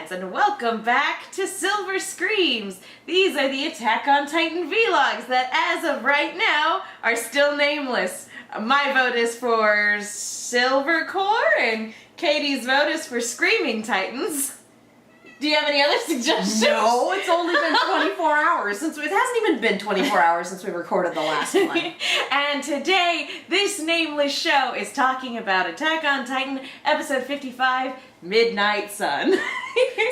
fans, and welcome back to Silver Screams. These are the Attack on Titan vlogs that, as of right now, are still nameless. My vote is for Silver Core, and Katie's vote is for Screaming Titans. Do you have any other suggestions? No, it's only been 24 hours since it hasn't even been 24 hours since we recorded the last one. And today, this nameless show is talking about Attack on Titan, episode 55, Midnight Sun.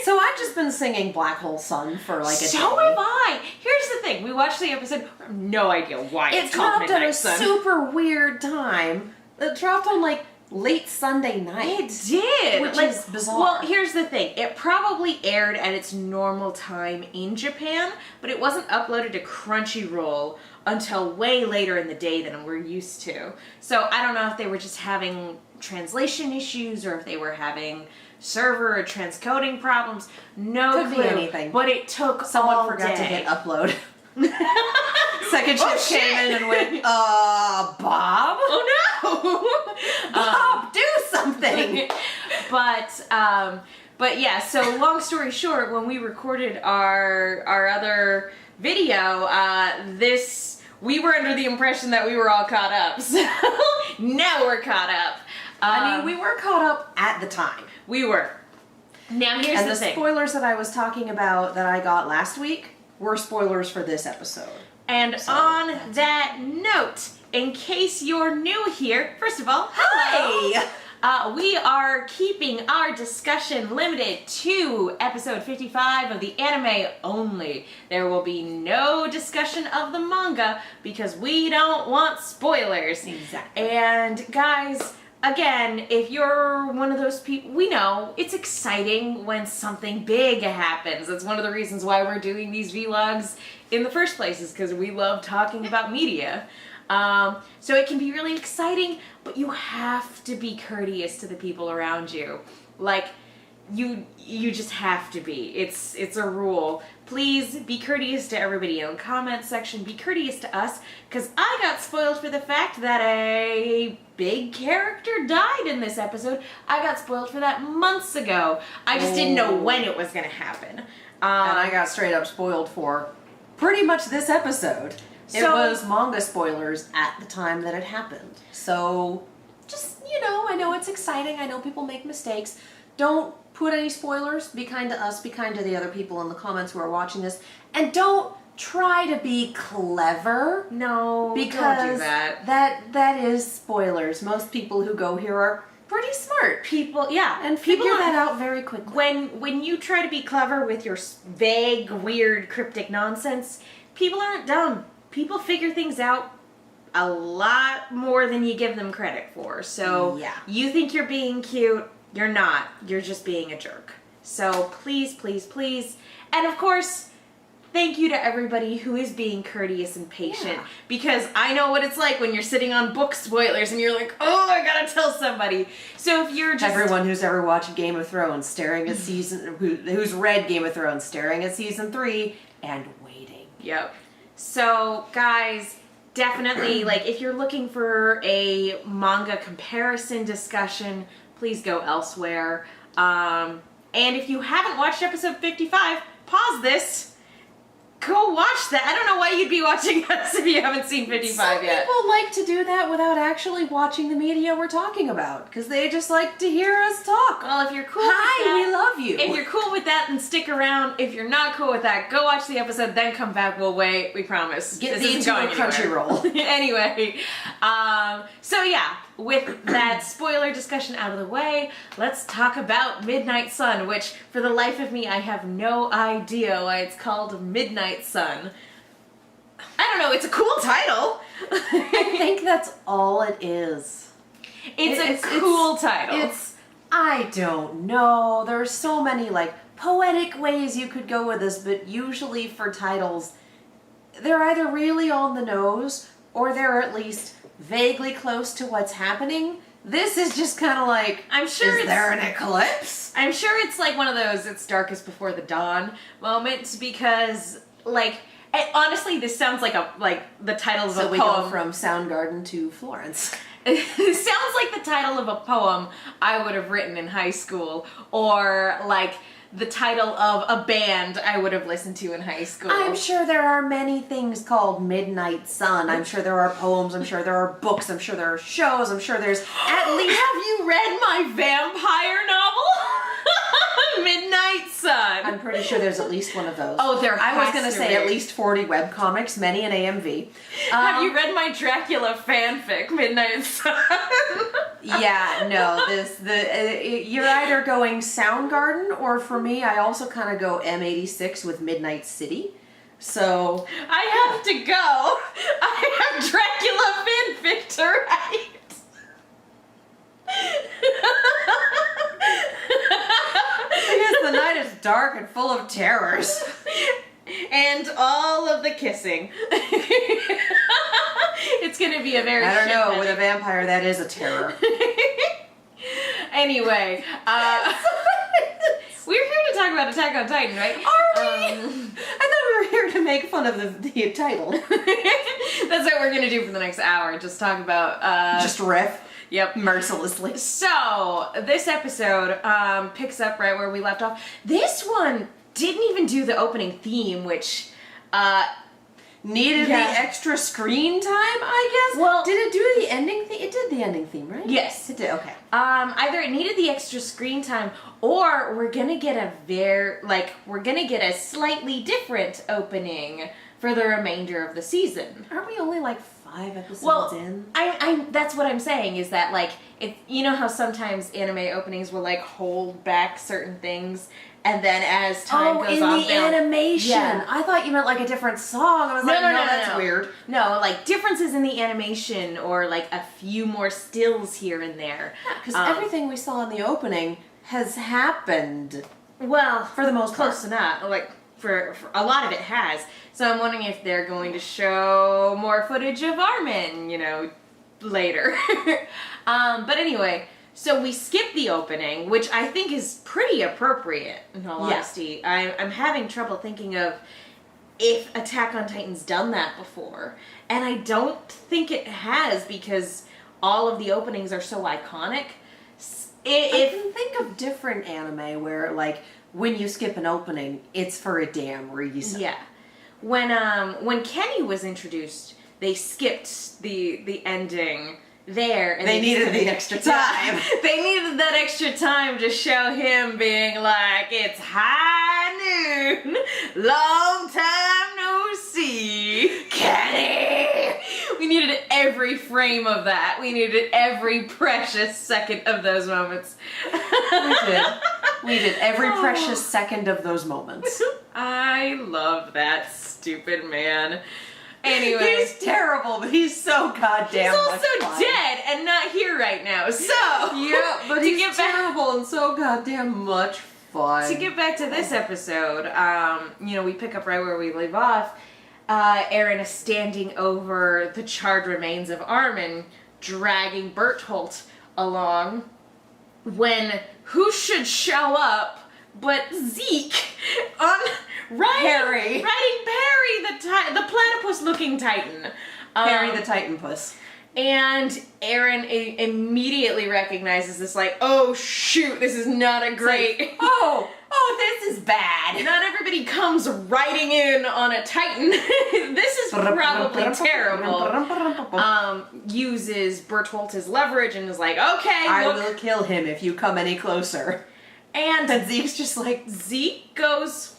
So I've just been singing Black Hole Sun for like a day. So have I. Here's the thing, we watched the episode, we have no idea why it's called dropped Midnight at a Sun. super weird time. It dropped on like late Sunday night. It did! Which is bizarre. Well, here's the thing. It probably aired at its normal time in Japan, but it wasn't uploaded to Crunchyroll until way later in the day than we're used to. So I don't know if they were just having translation issues or if they were having server or transcoding problems. No Could clue. be anything. But it took Someone all forgot to day. hit upload. Second shift came in and went, Bob? Oh no! Bob, do something! But yeah, so long story short, when we recorded our other video, we were under the impression that we were all caught up. So now we're caught up. I mean, we were caught up at the time. We were. Now here's And the the thing. spoilers that I was talking about that I got last week were spoilers for this episode. And So, on that's that note, in case you're new here, first of all, hello! Hi! We are keeping our discussion limited to episode 55 of the anime only. There will be no discussion of the manga because we don't want spoilers. Exactly. And guys, again, if you're one of those people, we know it's exciting when something big happens. That's one of the reasons why we're doing these vlogs in the first place, is because we love talking about media. So it can be really exciting, but you have to be courteous to the people around you. Like, you just have to be. It's a rule. Please be courteous to everybody in the comment section. Be courteous to us, because I got spoiled for the fact that a big character died in this episode. I got spoiled for that months ago. I just didn't know when it was going to happen. And I got straight up spoiled for pretty much this episode. It So- was manga spoilers at the time that it happened. So, just, I know it's exciting. I know people make mistakes. Don't put any spoilers. Be kind to us. Be kind to the other people in the comments who are watching this. And don't try to be clever. No, Because don't do that. that is spoilers. Most people who go here are pretty smart. People, yeah. And people figure are- that out very quickly. When you try to be clever with your vague, weird, cryptic nonsense, people aren't dumb. People figure things out a lot more than you give them credit for. So Yeah. you think you're being cute, you're not. You're just being a jerk. So please, please, please. And of course, thank you to everybody who is being courteous and patient. Yeah. Because I know what it's like when you're sitting on book spoilers and you're like, oh, I gotta tell somebody. So if you're just... Everyone who's ever watched Game of Thrones staring at who's read Game of Thrones staring at season 3 and waiting. Yep. So, guys, definitely, like, if you're looking for a manga comparison discussion, please go elsewhere. And if you haven't watched episode 55, pause this. Go watch that. I don't know why you'd be watching us if you haven't seen 55 Some yet. people like to do that without actually watching the media we're talking about, because they just like to hear us talk. Well, if you're cool Hi, with we that, love you. If you're cool with that, then stick around. If you're not cool with that, go watch the episode, then come back. We'll wait. We promise. Get This isn't into a going anywhere. Crunchyroll. Anyway, so yeah, with that spoiler discussion out of the way, let's talk about Midnight Sun, which, for the life of me, I have no idea why it's called Midnight Sun. I don't know, it's a cool title. I think that's all it is. It's a cool title. I don't know. There's so many like poetic ways you could go with this, but usually for titles, they're either really on the nose or they're at least vaguely close to what's happening. This is just kind of like, I'm sure is there an eclipse? I'm sure it's like one of those "it's darkest before the dawn" moments, because like honestly, this sounds like the title of So a we poem. go from Soundgarden to Florence. It sounds like the title of a poem I would have written in high school, or like the title of a band I would have listened to in high school. I'm sure there are many things called Midnight Sun. I'm sure there are poems. I'm sure there are books. I'm sure there are shows. I'm sure there's at least... Have you read my vampire novel? Midnight Sun. I'm pretty sure there's at least one of those. Oh, there I was has going to to say be. at least 40 webcomics, many in AMV. Have you read my Dracula fanfic, Midnight Sun? Yeah, no. You're either going Soundgarden, or for me, I also kind of go M86 with Midnight City. So I have to go. I have Dracula fanfic to write. I guess the night is dark and full of terrors. And all of the kissing. It's gonna be a very I don't know. shit With a vampire, that is a terror. Anyway, we're here to talk about Attack on Titan, right? Are we? I thought we were here to make fun of the title. That's what we're gonna do for the next hour. Just talk about Just riff. Yep. Mercilessly. So this episode picks up right where we left off. This one didn't even do the opening theme, which Needed Yeah. the extra screen time, I guess? Well- did it do the ending theme? It did the ending theme, right? yes. It did, okay. Either it needed the extra screen time, or we're gonna get a slightly different opening for the remainder of the season. Aren't we only like 5 episodes Well, in? I that's what I'm saying, is that like, if you know how sometimes anime openings will like hold back certain things, and then as time goes on, in the animation. Yeah. I thought you meant like a different song. I was like, no, that's weird. No, like differences in the animation, or like a few more stills here and there. Because everything we saw in the opening has happened. Well, For the most part. close enough. Like for a lot of it has. So I'm wondering if they're going to show more footage of Armin, later. But anyway, so we skip the opening, which I think is pretty appropriate, in all Yeah. honesty. I'm having trouble thinking of if Attack on Titan's done that before. And I don't think it has, because all of the openings are so iconic. I can think of different anime where, like, when you skip an opening, it's for a damn reason. Yeah. When Kenny was introduced, they skipped the ending there. And They needed the extra time. They needed that extra time to show him being like, it's high noon, long time no see, Kenny. We needed every frame of that. We needed every precious second of those moments. We did every precious second of those moments. I love that stupid man. Anyway. He's terrible, but he's so goddamn He's much also fun. dead and not here right now. So Yeah, but to he's get back terrible and so goddamn much fun. to get back to this episode, we pick up right where we leave off. Aaron is standing over the charred remains of Armin, dragging Berthold along. When who should show up but Zeke riding Perry, the platypus-looking Titan. Perry the Titan Puss. And Aaron immediately recognizes this, like, oh shoot, this is not a great... Like, oh, this is bad. Not everybody comes riding in on a Titan. This is probably terrible. Uses Bertolt as leverage and is like, okay, I look. will kill him if you come any closer. And And Zeke's just like, Zeke goes,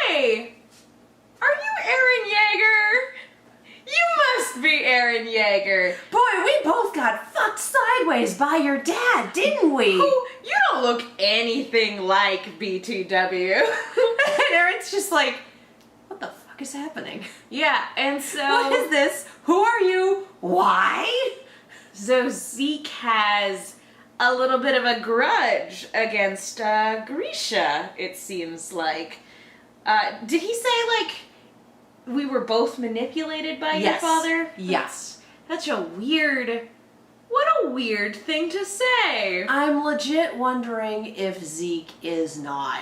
hey, are you Aaron Yeager? You must be Aaron Yeager. boy, we both got fucked sideways by your dad, didn't we? Who, you don't look anything like BTW. And Aaron's just like, what the fuck is happening? Yeah, and so... What is this? Who are you? Why? So Zeke has a little bit of a grudge against Grisha, it seems like. Did he say, like, we were both manipulated by your father? Yes. That's a weird... What a weird thing to say. I'm legit wondering if Zeke is not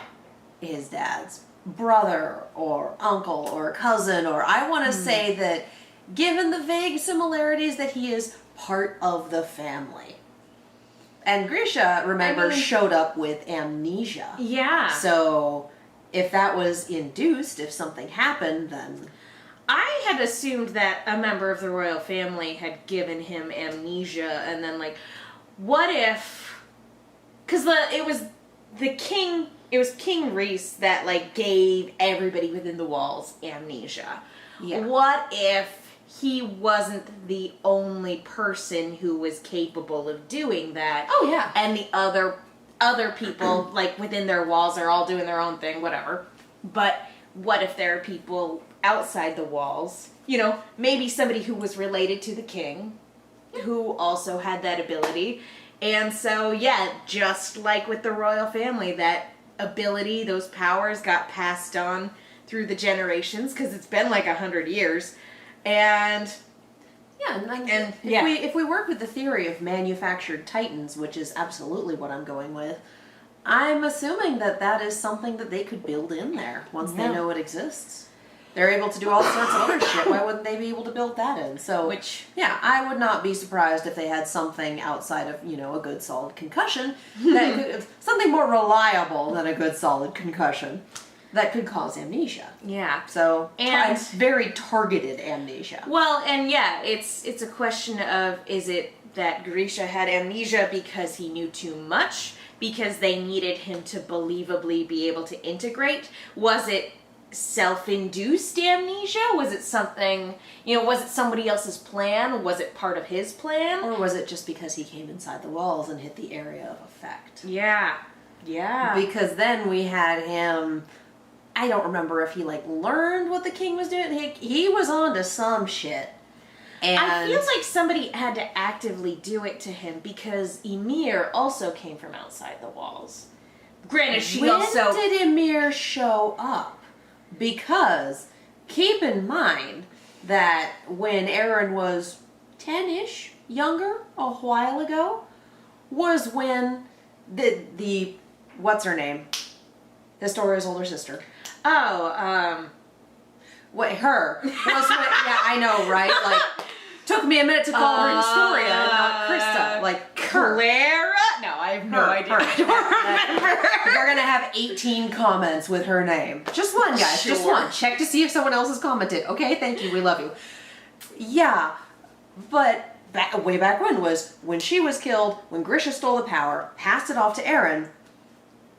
his dad's brother or uncle or cousin, or I want to say that given the vague similarities that he is part of the family. And Grisha, remember, showed up with amnesia. Yeah. So if that was induced, if something happened, then... I had assumed that a member of the royal family had given him amnesia, and then, like, what if... Because it was King Rhys that, like, gave everybody within the walls amnesia. Yeah. What if he wasn't the only person who was capable of doing that? Oh, yeah. And the other people, like, within their walls are all doing their own thing, whatever. But what if there are people outside the walls, you know, maybe somebody who was related to the king, who also had that ability. And so, yeah, just like with the royal family, that ability, those powers got passed on through the generations, because it's been like 100 years. And yeah, if we work with the theory of manufactured titans, which is absolutely what I'm going with, I'm assuming that is something that they could build in there once they know it exists. They're able to do all sorts of other shit. Why wouldn't they be able to build that in? So, yeah, I would not be surprised if they had something outside of, you know, a good solid concussion, something more reliable than a good solid concussion that could cause amnesia. Yeah. So, and very targeted amnesia. Well, and yeah, it's a question of, is it that Grisha had amnesia because he knew too much, because they needed him to believably be able to integrate? Was it self-induced amnesia? Was it something, you know, was it somebody else's plan? Was it part of his plan? Or was it just because he came inside the walls and hit the area of effect? Yeah. Yeah. Because then we had him, I don't remember if he, like, learned what the king was doing. He was on to some shit. And I feel like somebody had to actively do it to him, because Ymir also came from outside the walls. Granted, when did Ymir show up? Because keep in mind that when Aaron was 10-ish, younger, a while ago, was when the what's her name? Historia's older sister. Oh, her was when, yeah, I know, right? Like, took me a minute to call her Historia, not Krista. Like, Clara? No, I have no idea. I don't remember. We're gonna have 18 comments with her name. Just one, guys. Sure. Just one. Check to see if someone else has commented. Okay, thank you. We love you. Yeah, but way back when she was killed, when Grisha stole the power, passed it off to Aaron,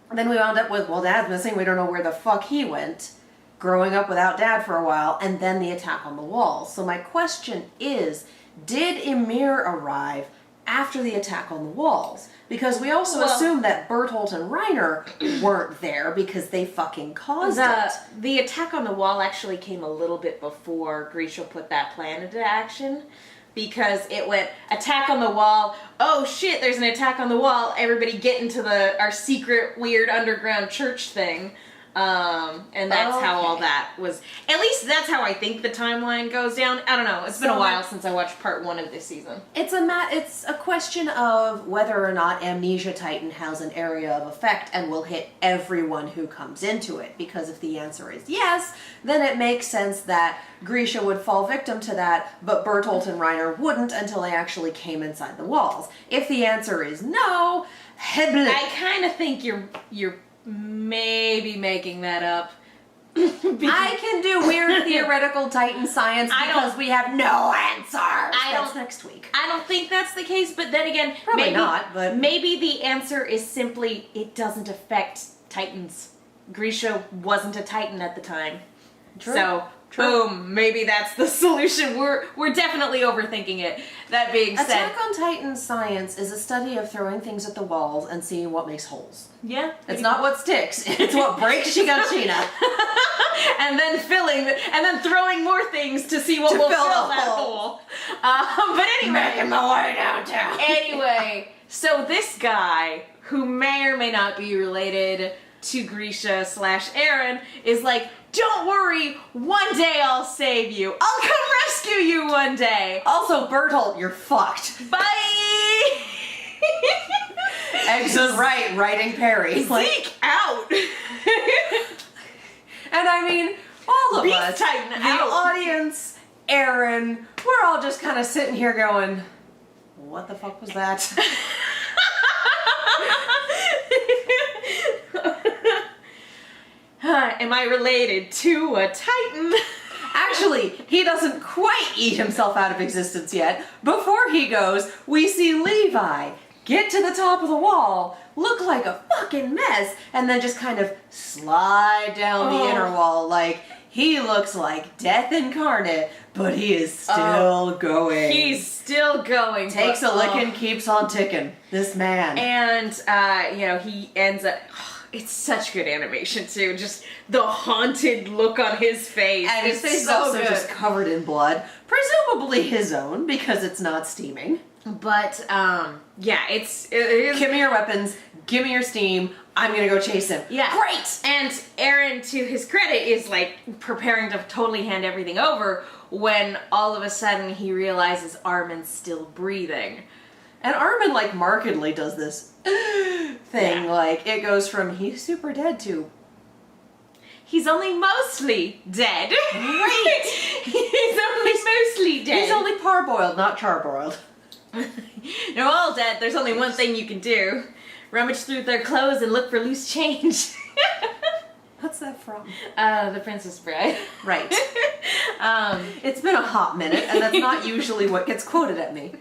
and then we wound up with, well, Dad's missing. We don't know where the fuck he went. Growing up without Dad for a while, and then the attack on the walls. So my question is, did Ymir arrive after the attack on the walls? Because we also assume that Bertolt and Reiner weren't there because they fucking caused it. The attack on the wall actually came a little bit before Grisha put that plan into action, because it went, attack on the wall, oh shit, there's an attack on the wall, everybody get into our secret weird underground church thing. And that's how all that was. At least that's how I think the timeline goes down. I don't know. It's been a while since I watched part 1 of this season. It's a question of whether or not Amnesia Titan has an area of effect and will hit everyone who comes into it. Because if the answer is yes, then it makes sense that Grisha would fall victim to that, but Bertolt and Reiner wouldn't until they actually came inside the walls. If the answer is no, I kind of think you're maybe making that up. I can do weird theoretical Titan science because we have no answers. That's next week. I don't think that's the case, but then again, probably not. But maybe the answer is simply it doesn't affect Titans. Grisha wasn't a Titan at the time. True. So boom, maybe that's the solution. We're definitely overthinking it. That being said, Attack on Titan science is a study of throwing things at the walls and seeing what makes holes. Yeah. It's not what sticks, it's what breaks Shigashina. and then throwing more things to see what will fill that hole. But anyway. Making my way downtown. Anyway, so this guy, who may or may not be related to Grisha / Aaron, is like, don't worry, one day I'll save you. I'll come rescue you one day. Also, Bertolt, you're fucked. Bye! Exit right, writing Perry. Zeke out! And I mean, all of Beast us, Titan the out. audience, Aaron, we're all just kind of sitting here going, What the fuck was that? Am I related to a Titan? Actually, he doesn't quite eat himself out of existence yet. Before he goes, we see Levi get to the top of the wall, look like a fucking mess, and then just kind of slide down the inner wall. Like, he looks like death incarnate, but he is still going. He's still going. Takes a licking, keeps on ticking. This man. And, he ends up... It's such good animation, too. Just the haunted look on his face. And his face is also just covered in blood. Presumably his own, because it's not steaming. But, it is... Give me your weapons. Give me your steam. I'm gonna go chase him. Yeah. Great! And Aaron, to his credit, is, preparing to totally hand everything over when all of a sudden he realizes Armin's still breathing. And Armin, markedly does this thing. Yeah. It goes from he's super dead to... He's only mostly dead. Right! He's only mostly dead. He's only parboiled, not charboiled. They're all dead. There's only one thing you can do. Rummage through their clothes and look for loose change. What's that from? The Princess Bride. Right. It's been a hot minute, and that's not usually what gets quoted at me.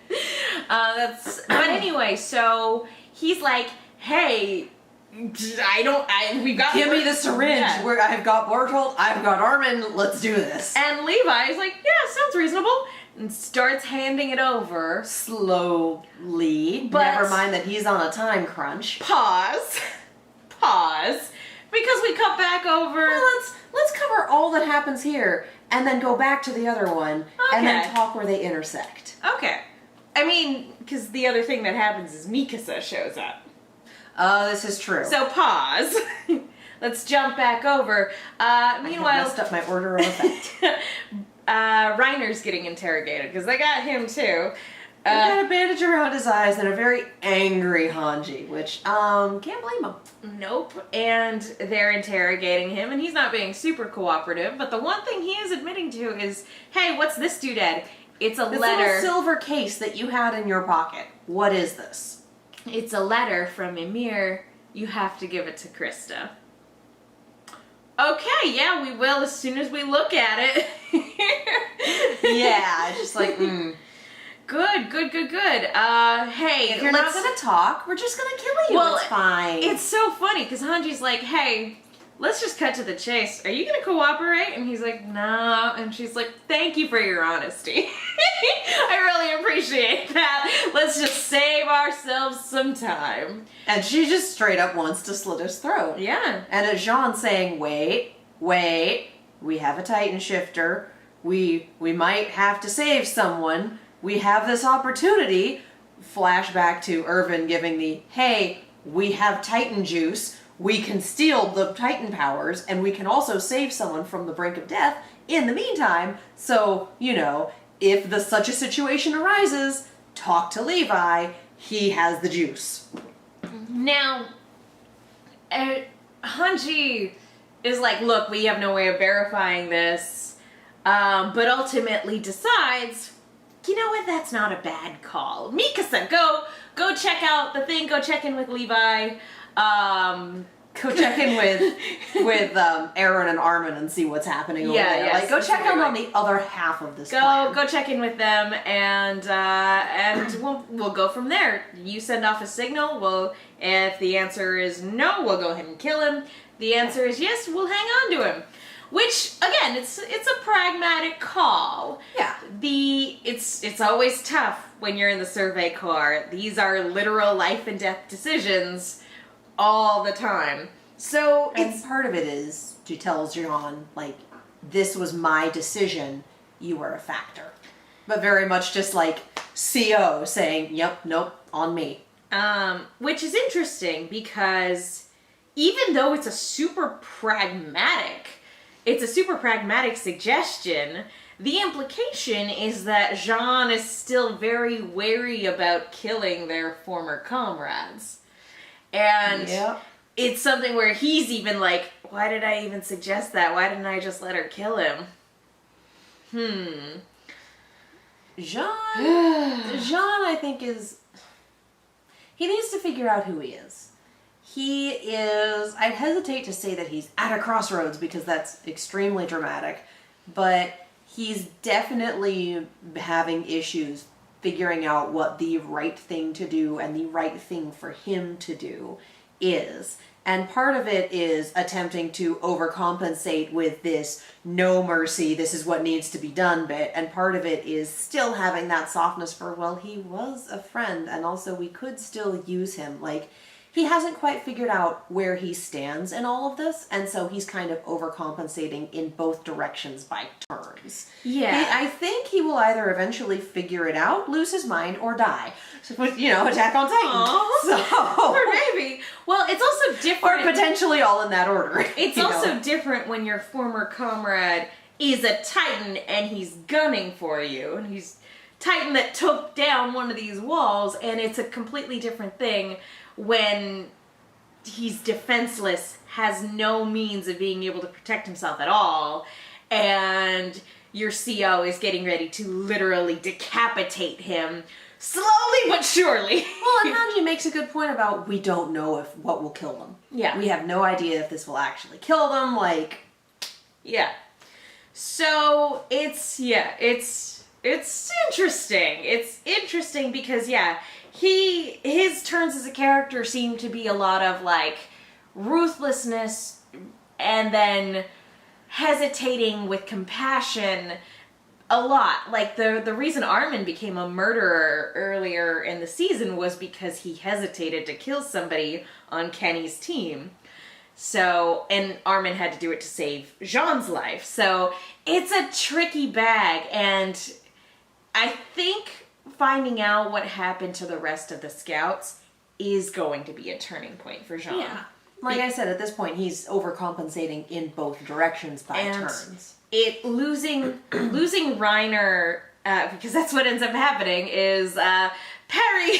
But anyway, so he's like, hey, we've got... Give me the syringe. Yeah. I've got Bartold, I've got Armin, let's do this. And Levi's like, yeah, sounds reasonable. And starts handing it over. Slowly. But never mind that he's on a time crunch. Pause. Because we cut back over... Well, let's cover all that happens here, and then go back to the other one, and then talk where they intersect. Okay. I mean, because the other thing that happens is Mikasa shows up. This is true. So pause. Let's jump back over. Meanwhile... I messed up my order of effect. Reiner's getting interrogated, because they got him too. He got a bandage around his eyes and a very angry Hanji, which, can't blame him. Nope. And they're interrogating him, and he's not being super cooperative, but the one thing he is admitting to is, hey, what's this doodad? It's a This letter. little silver case that you had in your pocket. What is this? It's a letter from Ymir. You have to give it to Krista. Okay, yeah, we will as soon as we look at it. Yeah, it's just Good. Hey, if you're not gonna talk, we're just gonna kill you. Well, it's fine. It's so funny because Hanji's like, hey, let's just cut to the chase. Are you gonna cooperate? And he's like, no. And she's like, thank you for your honesty. I really appreciate that. Let's just save ourselves some time. And she just straight up wants to slit his throat. Yeah. And it's Jean saying, wait, we have a Titan shifter. We might have to save someone. We have this opportunity. Flashback to Irvin giving the, hey, we have Titan juice. We can steal the Titan powers, and we can also save someone from the brink of death in the meantime. So, if such a situation arises, talk to Levi. He has the juice. Now, Hanji is like, look, we have no way of verifying this, but ultimately decides, you know what, that's not a bad call. Mikasa, go check out the thing, go check in with Levi, Go check in with Aaron and Armin and see what's happening over there. Yeah, Go check in on the other half of this plan. Go check in with them, and we'll go from there. You send off a signal. Well, if the answer is no, we'll go ahead and kill him. The answer is yes, we'll hang on to him. Which, again, it's a pragmatic call. Yeah. It's always tough when you're in the Survey Corps. These are literal life and death decisions all the time. So and part of it is, she tells Jean, this was my decision, you were a factor. But very much just CO saying, yep, nope, on me. Which is interesting because even though it's a super pragmatic suggestion, the implication is that Jean is still very wary about killing their former comrades. And it's something where he's even like, why did I even suggest that? Why didn't I just let her kill him? Jean, I think he needs to figure out who he is. He is, I'd hesitate to say that he's at a crossroads because that's extremely dramatic, but he's definitely having issues figuring out what the right thing to do and the right thing for him to do is. And part of it is attempting to overcompensate with this no mercy, this is what needs to be done bit. And part of it is still having that softness for, well, he was a friend and also we could still use him. Like, he hasn't quite figured out where he stands in all of this. And so he's kind of overcompensating in both directions by turns. Yeah. I think he will either eventually figure it out, lose his mind, or die. With, Attack on Titan. So, or maybe. Well, it's also different. Or potentially all in that order. It's also different when your former comrade is a Titan and he's gunning for you. And he's Titan that took down one of these walls, and it's a completely different thing when he's defenseless, has no means of being able to protect himself at all, and your CO is getting ready to literally decapitate him slowly but surely. Well, and Hanji makes a good point about we don't know what will kill them. Yeah. We have no idea if this will actually kill them, Yeah. So, it's interesting. It's interesting because, his turns as a character seem to be a lot of, ruthlessness and then hesitating with compassion a lot. Like, the reason Armin became a murderer earlier in the season was because he hesitated to kill somebody on Kenny's team. So, and Armin had to do it to save Jean's life. So, it's a tricky bag, and I think finding out what happened to the rest of the scouts is going to be a turning point for Jean. Yeah. Like I said, at this point, he's overcompensating in both directions by turns. Losing Reiner, because that's what ends up happening, is Perry,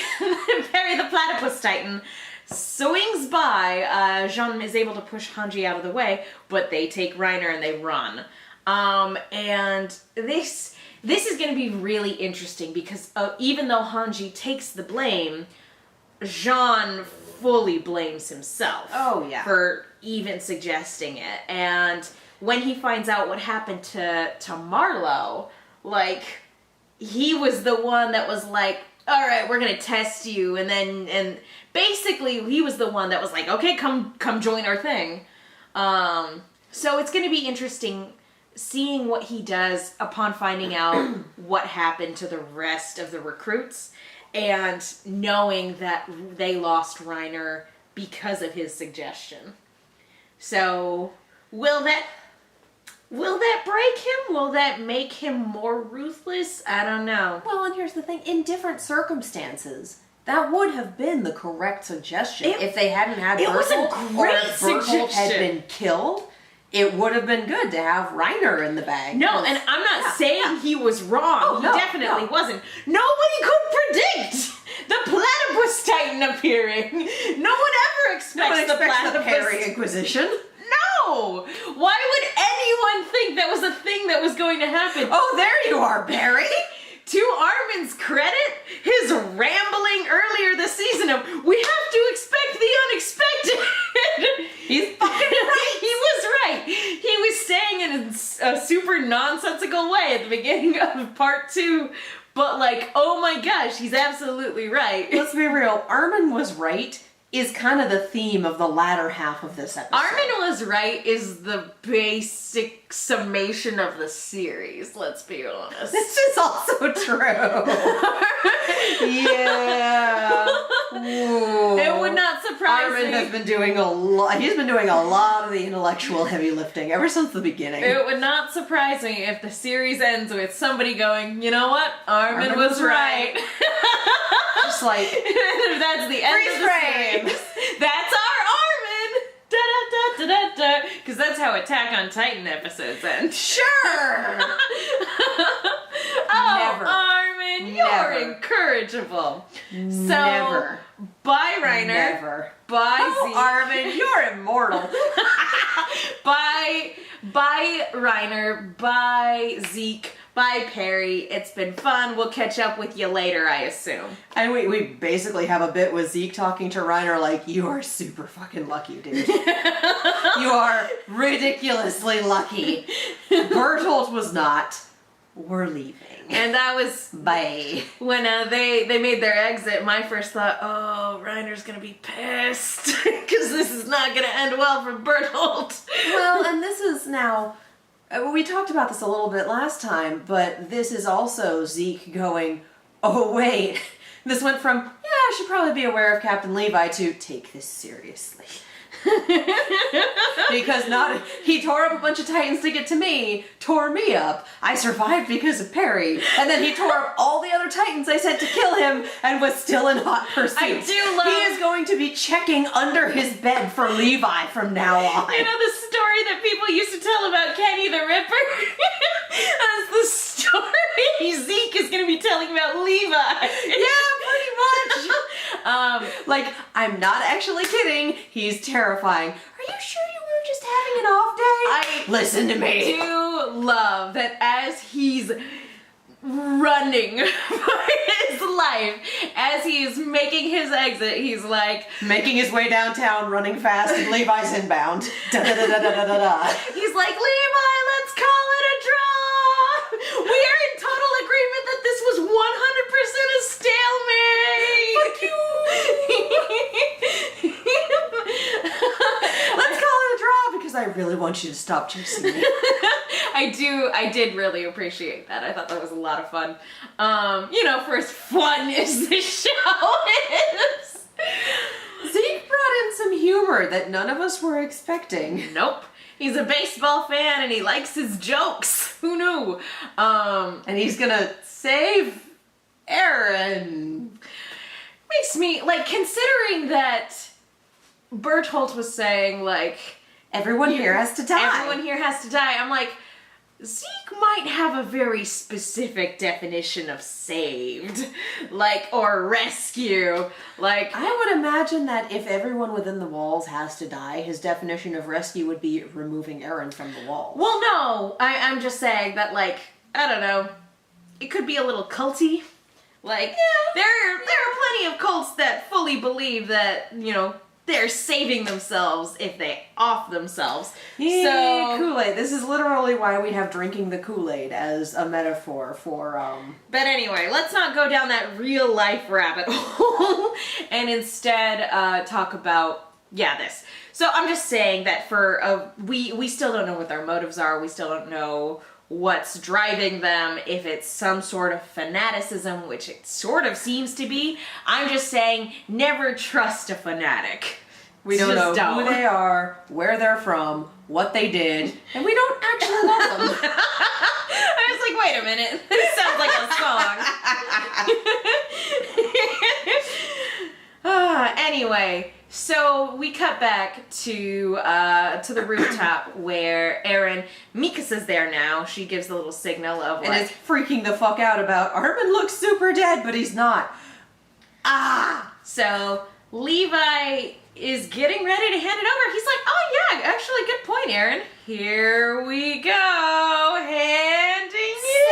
Perry the Platypus Titan, swings by. Jean is able to push Hanji out of the way, but they take Reiner and they run. And this is going to be really interesting because even though Hanji takes the blame, Jean fully blames himself. Oh, yeah. For even suggesting it. And when he finds out what happened to Marlowe, he was the one that was like, all right, we're going to test you. And basically he was the one that was like, okay, come join our thing. So it's going to be interesting seeing what he does upon finding out what happened to the rest of the recruits and knowing that they lost Reiner because of his suggestion. So, will that break him? Will that make him more ruthless? I don't know. Well, and here's the thing. In different circumstances, that would have been the correct suggestion. If they hadn't had It was a Bertolt, great or if Bertolt suggestion. had been killed, it would have been good to have Reiner in the bag. No, and I'm not saying he was wrong. Oh, he definitely wasn't. Nobody could predict the Platypus Titan appearing. No one ever expects the Platypus Perry Inquisition. No! Why would anyone think that was a thing that was going to happen? Oh, there you are, Perry! To Armin's credit, his rambling earlier this season of, we have to expect the unexpected. He's fucking right. He was right. He was saying it in a super nonsensical way at the beginning of part 2. But oh my gosh, he's absolutely right. Let's be real. Armin was right is kind of the theme of the latter half of this episode. Armin was right is the basic summation of the series, let's be honest. This is also true. Yeah. Ooh. It would not surprise Armin me. has been doing a lot. He's been doing a lot of the intellectual heavy lifting ever since the beginning. It would not surprise me if the series ends with somebody going, you know what? Armin was right. Just that's the end of the series. That's our Armin. Da da da da da. Because that's how Attack on Titan episodes end. Sure. Oh, Never. Armin, you're incorrigible. Never. Bye, Reiner. Never. Bye, Oh, Z. Armin, you're immortal. Bye, Reiner. Bye, Zeke. Bye, Perry. It's been fun. We'll catch up with you later, I assume. And we basically have a bit with Zeke talking to Reiner like, you are super fucking lucky, dude. You are ridiculously lucky. Bertolt was not. We're leaving. And that was Bye. when they made their exit. My first thought, oh, Reiner's gonna be pissed because this is not gonna end well for Bertolt. Well, and this is now, we talked about this a little bit last time, but this is also Zeke going, oh wait, this went from, yeah, I should probably be aware of Captain Levi to take this seriously. Because he tore up a bunch of Titans to get to me, tore me up. I survived because of Perry, and then he tore up all the other Titans I sent to kill him, and was still in hot pursuit. I do love. He is going to be checking under his bed for Levi from now on. You know the story that people used to tell about Kenny the Ripper? That's the story Zeke is going to be telling about Levi. Yeah, pretty much. Like, I'm not actually kidding. He's terrifying. Are you sure you were just having an off day? Listen to me. I do love that as he's running for his life, as he's making his exit, he's like making his way downtown, running fast, and Levi's inbound. Da da da da da da da. He's like, Levi, let's call it a draw. We are in total agreement that this was 100% a stalemate. Fuck you. Let's call it a draw because I really want you to stop chasing me. I did really appreciate that. I thought that was a lot of fun. For as fun as this show is. Zeke brought in some humor that none of us were expecting. Nope. He's a baseball fan and he likes his jokes. Who knew? And he's gonna save Aaron. Makes me, considering that Bertolt was saying, everyone here has to die. Everyone here has to die. I'm like, Zeke might have a very specific definition of saved, or rescue. I would imagine that if everyone within the walls has to die, his definition of rescue would be removing Aaron from the wall. Well, no, I'm just saying that, I don't know, it could be a little culty. There are plenty of cults that fully believe that, they're saving themselves if they off themselves. Yeah, so Kool-Aid. This is literally why we have drinking the Kool-Aid as a metaphor for But anyway, let's not go down that real life rabbit hole and instead talk about this. So I'm just saying that we still don't know what their motives are. We still don't know what's driving them, if it's some sort of fanaticism, which it sort of seems to be. I'm just saying, never trust a fanatic. We don't know who they are, where they're from, what they did, and we don't actually love them. I was like, wait a minute, this sounds like a song. Anyway, so we cut back to the rooftop where Mikasa's there now. She gives the little signal of and is freaking the fuck out about Armin looks super dead, but he's not. So Levi is getting ready to hand it over. He's like, oh yeah, actually, good point, Aaron. Here we go, handing it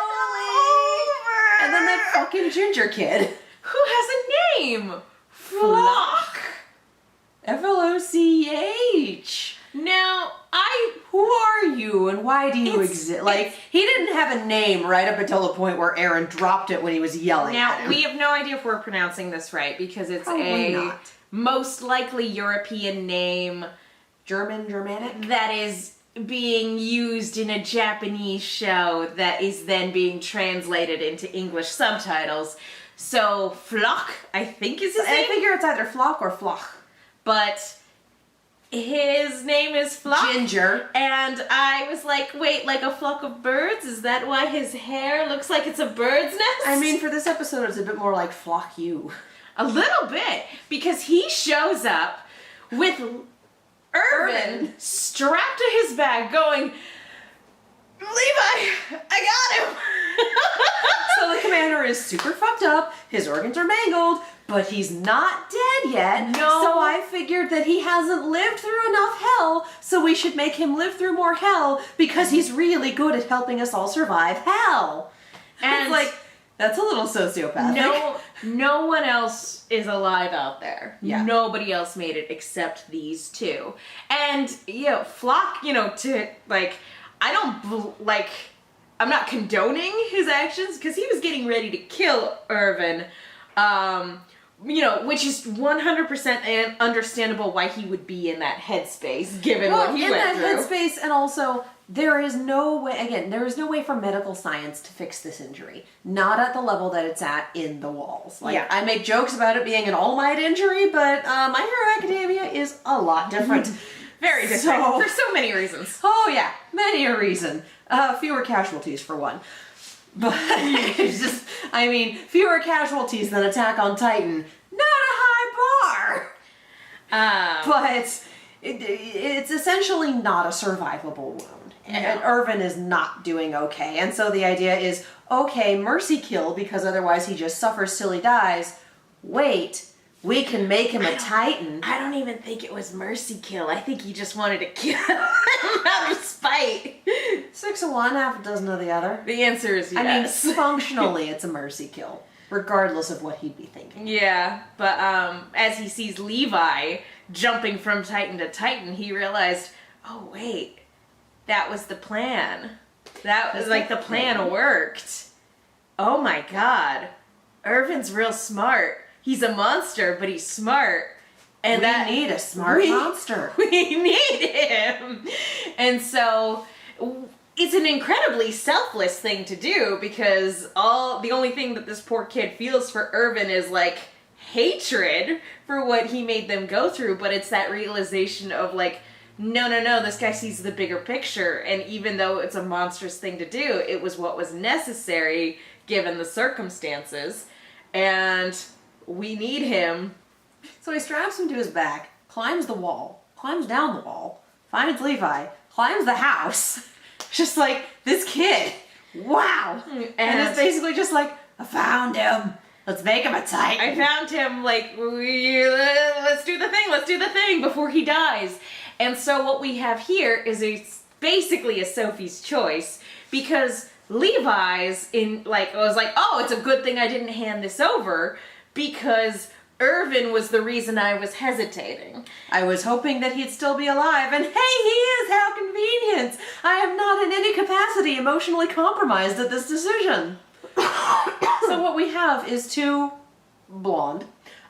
over. And then that fucking ginger kid. Who has a name? Floch. F-L-O-C-H. Now, who are you and why do you exist? He didn't have a name right up until the point where Aaron dropped it when he was yelling at him. Now, we have no idea if we're pronouncing this right because it's Probably not. Most likely European name. Germanic? That is being used in a Japanese show that is then being translated into English subtitles. So, Floch, I think is his name. I figure it's either Floch or Floch. But his name is Floch. Ginger. And I was like, wait, like a flock of birds? Is that why his hair looks like it's a bird's nest? I mean, for this episode, it's a bit more like Flock You. A little bit. Because he shows up with Irvin strapped to his back going, Levi, I got him. So the commander is super fucked up, his organs are mangled, but he's not dead yet. No. So I figured that he hasn't lived through enough hell, so we should make him live through more hell because he's really good at helping us all survive hell. And it's like, that's a little sociopathic. No one else is alive out there. Yeah. Nobody else made it except these two. And, Flock, to, I'm not condoning his actions, because he was getting ready to kill Irvin, which is 100% understandable why he would be in that headspace, given what he went through. In that headspace, and also, there is no way for medical science to fix this injury. Not at the level that it's at in the walls. I make jokes about it being an All Might injury, but My Hero Academia is a lot different. Very different, for so many reasons. Oh yeah, many a reason. Fewer casualties for one. But it's just, fewer casualties than Attack on Titan. Not a high bar! But it's essentially not a survivable wound. And Irvin is not doing okay. And so the idea is, okay, mercy kill, because otherwise he just suffers till he dies. Wait, we can make him a Titan. I don't even think it was mercy kill. I think he just wanted to kill him out of spite. 6 of one, half a dozen of the other. The answer is yes. Functionally it's a mercy kill, regardless of what he'd be thinking. Yeah, but as he sees Levi jumping from Titan to Titan, he realized, oh wait, that was the plan. That was the plan worked. Oh my god. Irvin's real smart. He's a monster, but he's smart. And we need a smart monster. We need him. And so it's an incredibly selfless thing to do, because the only thing that this poor kid feels for Irvin is hatred for what he made them go through, but it's that realization of no, this guy sees the bigger picture, and even though it's a monstrous thing to do, it was what was necessary given the circumstances, and we need him. So he straps him to his back, climbs the wall, climbs down the wall, finds Levi, climbs the house. Just this kid. Wow. And it's basically just I found him. Let's make him a Titan. I found him, let's do the thing before he dies. And so what we have here is basically a Sophie's choice, because Levi's oh, it's a good thing I didn't hand this over, because Irvin was the reason I was hesitating. I was hoping that he'd still be alive, and hey, he is! How convenient! I am not in any capacity emotionally compromised at this decision. So what we have is two blonde,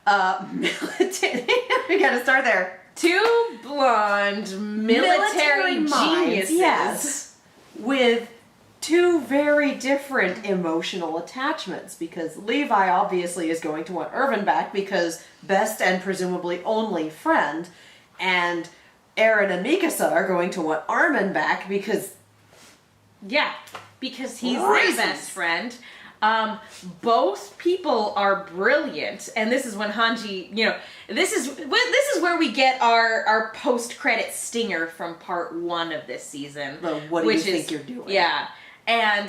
military, we gotta start there. Two blonde military geniuses. Yes. With two very different emotional attachments, because Levi obviously is going to want Irvin back because best and presumably only friend, and Eren and Mikasa are going to want Armin back because he's their best friend. Both people are brilliant, and this is when Hanji, this is where we get our post-credit stinger from part 1 of this season. Well, what do you think you're doing? Yeah, and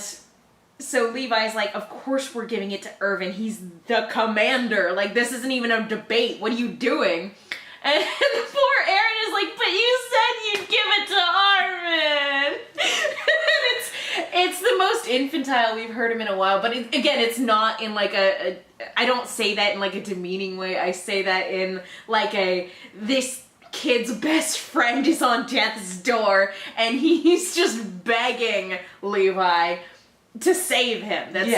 so Levi's of course we're giving it to Irvin. He's the commander. This isn't even a debate. What are you doing? And poor Eren is but you said you'd give it to Armin. It's the most infantile we've heard him in a while, but again, it's not in I don't say that in a demeaning way. I say that in this kid's best friend is on death's door, and he's just begging Levi to save him. That's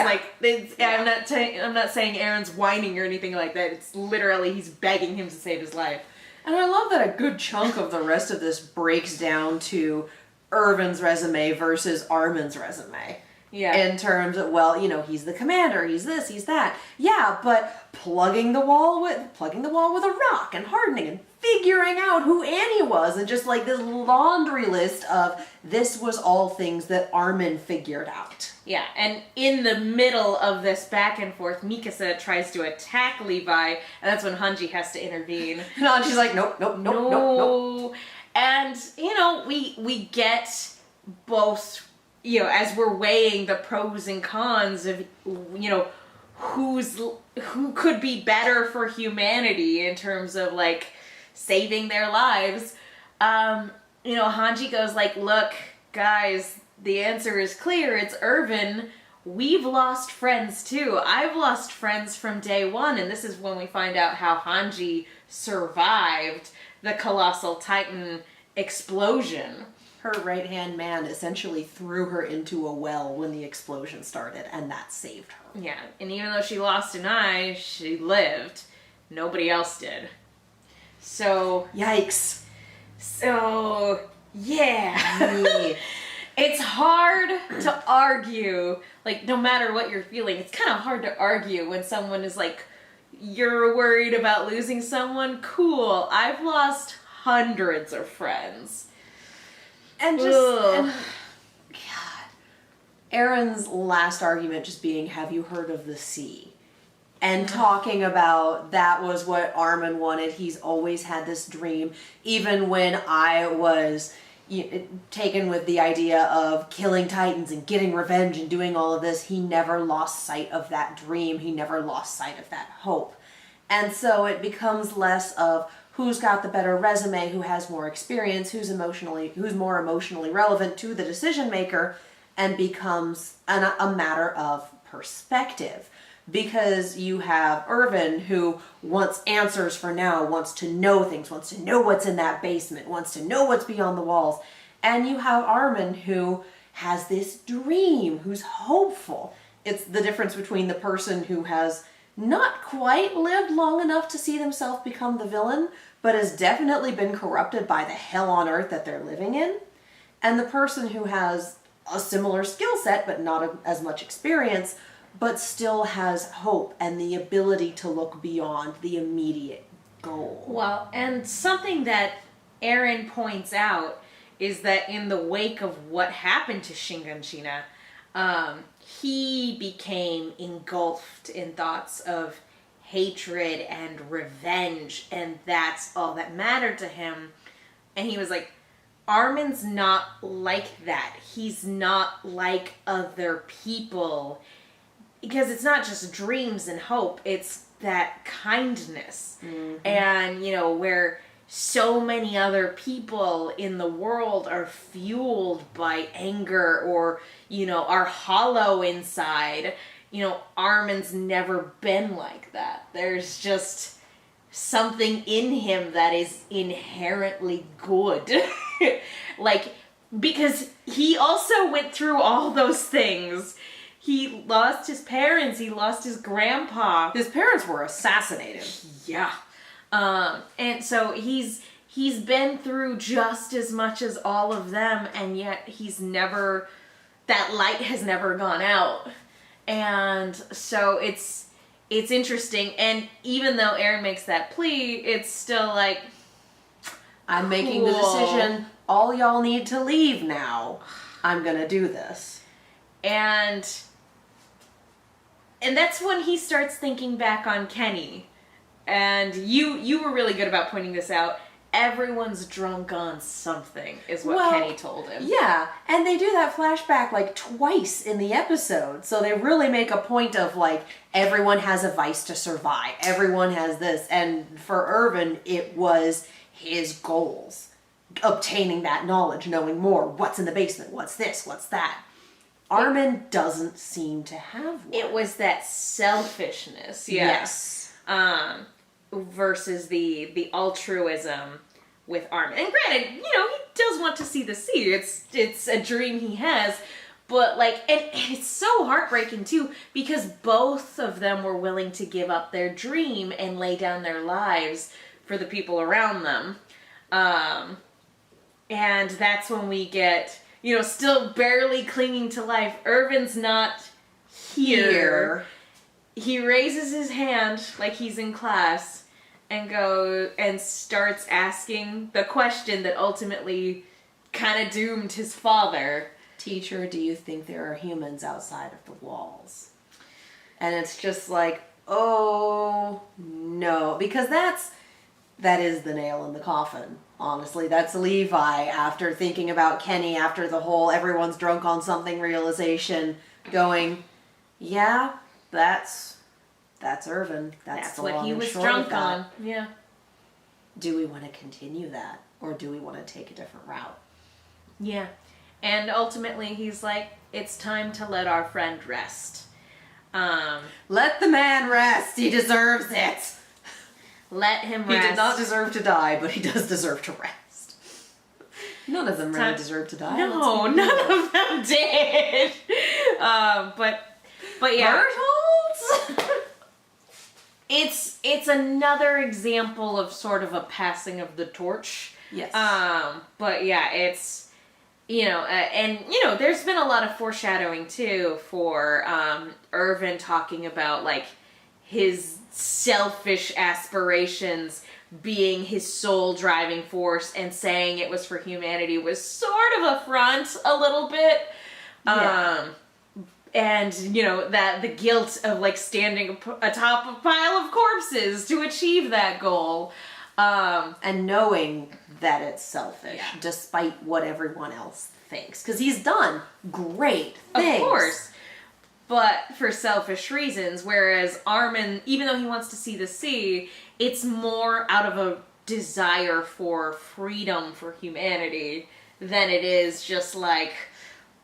I'm not saying Eren's whining or anything like that. It's literally he's begging him to save his life. And I love that a good chunk of the rest of this breaks down to Irvin's resume versus Armin's resume. Yeah. In terms of, he's the commander, he's this, he's that. Yeah, but plugging the wall with a rock and hardening and figuring out who Annie was, and just this laundry list of this was all things that Armin figured out. Yeah, and in the middle of this back and forth, Mikasa tries to attack Levi, and that's when Hanji has to intervene. And Hanji's nope. And, we get both, as we're weighing the pros and cons of, who could be better for humanity in terms of, saving their lives. Hanji goes like, look, guys, the answer is clear. It's Irvin. We've lost friends too. I've lost friends from day one, and this is when we find out how Hanji survived the Colossal Titan explosion. Her right-hand man essentially threw her into a well when the explosion started, and that saved her. Yeah, and even though she lost an eye, she lived. Nobody else did. So... Yikes. So, yeah. It's hard to argue, like, no matter what you're feeling, it's kind of hard to argue when someone is like, you're worried about losing someone? Cool. I've lost hundreds of friends. And God. Aaron's last argument just being, have you heard of the sea? And talking about that was what Armin wanted. He's always had this dream. Even when I was taken with the idea of killing Titans and getting revenge and doing all of this, he never lost sight of that dream. He never lost sight of that hope. And so it becomes less of who's got the better resume, who has more experience, who's more emotionally relevant to the decision maker, and becomes a matter of perspective. Because you have Irvin, who wants answers for now, wants to know things, wants to know what's in that basement, wants to know what's beyond the walls. And you have Armin, who has this dream, who's hopeful. It's the difference between the person who has not quite lived long enough to see themselves become the villain, but has definitely been corrupted by the hell on earth that they're living in, and the person who has a similar skill set, but not as much experience, but still has hope and the ability to look beyond the immediate goal. Well, and something that Aaron points out is that in the wake of what happened to Shinganshina, he became engulfed in thoughts of hatred and revenge, and that's all that mattered to him. And he was like, Armin's not like that. He's not like other people. Because it's not just dreams and hope, it's that kindness. Mm-hmm. And, where so many other people in the world are fueled by anger or, are hollow inside. Armin's never been like that. There's just something in him that is inherently good. Because he also went through all those things. He lost his parents. He lost his grandpa. His parents were assassinated. Yeah. And so he's been through just as much as all of them, and yet that light has never gone out. And so it's interesting. And even though Aaron makes that plea, it's still like, I'm making the decision. All y'all need to leave now. I'm gonna do this. And that's when he starts thinking back on Kenny. And you were really good about pointing this out. Everyone's drunk on something, is what Kenny told him. Yeah, and they do that flashback twice in the episode. So they really make a point of everyone has a vice to survive. Everyone has this. And for Irvin, it was his goals. Obtaining that knowledge, knowing more. What's in the basement? What's this? What's that? Armin doesn't seem to have one. It was that selfishness, yes. Versus the altruism with Armin. And granted, he does want to see the sea. It's a dream he has, but and it's so heartbreaking too, because both of them were willing to give up their dream and lay down their lives for the people around them. And that's when we get, still barely clinging to life. Irvin's not here. He raises his hand like he's in class and starts asking the question that ultimately kind of doomed his father. Teacher, do you think there are humans outside of the walls? And it's just oh no, because that is the nail in the coffin. Honestly, that's Levi after thinking about Kenny, after the whole everyone's drunk on something realization, going, yeah, that's Irvin. That's the what long he and was short drunk of that. on. Yeah. Do we want to continue that? or do we want to take a different route? Yeah. And ultimately he's like, it's time to let our friend rest. Let the man rest. He deserves it. Let him rest. He did not deserve to die, but he does deserve to rest. None of them really deserve to die. No, none of them did. But yeah. Bertholdt? It's another example of sort of a passing of the torch. Yes. But yeah, it's, and there's been a lot of foreshadowing too for Irvin talking about like his selfish aspirations being his sole driving force, and saying it was for humanity was sort of a front a little bit. Yeah. And, that the guilt of, like, standing atop a pile of corpses to achieve that goal. And knowing that it's selfish, despite what everyone else thinks. Because he's done great things. Of course. But for selfish reasons. Whereas Armin, even though he wants to see the sea, it's more out of a desire for freedom for humanity than it is just like,